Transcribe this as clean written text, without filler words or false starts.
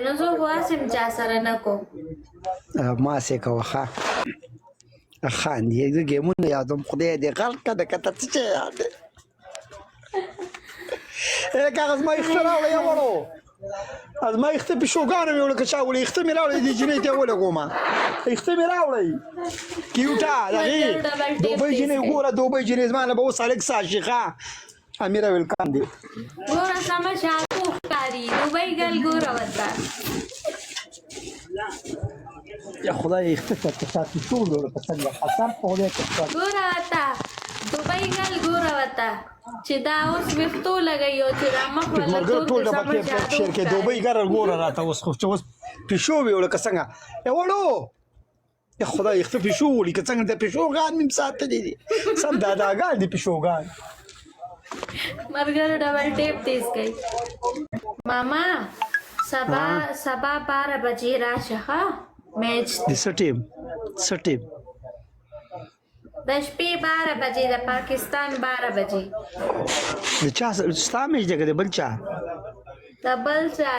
نو زه واسم چا سره نه کو ما سې کوه ښه خاندي زه ګیمونه یادوم خدای دې غرق کړه که ته څه شی یاد دی کاغذ ما یخته راوړه یا وړو از ما یخته پیشوګانې مې وړه که چا وړه یخته مې راوړه دې جینۍ ته یې ولګومه یخته مې راوړئ کیوټه دغې دوبۍ جینۍ وګوره دوبۍ جینۍ زما نه به اوس هلک ساشي ښه امیره ویلکان دی ګوره سمه شاکو ښکاري دوبۍ ګل ګوره ورته یا خدای یخته ته ساتي ټول وړه په څنګه حسن په خدای ته ګوره ورته دوبۍ ګل ګوره ورته چې دا اوس ویښتو لګوي او چې دا مخ ولا ټول د پکې شیر کې دوبۍ ګر ګوره راته اوس خو چې اوس پیشو وي وړه که څنګه یا وړو یا خدای یخته پیشو وړي که څنګه د پیشوګان مې ساتلي دي سم داداګان دي پیشوګان مرګر ډبل ټیپ تیز کوي ماما سبا 12 بجې راشه ښه میچ د څه ټیم د شپې 12 بجې د پاکستان 12 بجې د چا ستا میچ دی که د بل چا د بل چا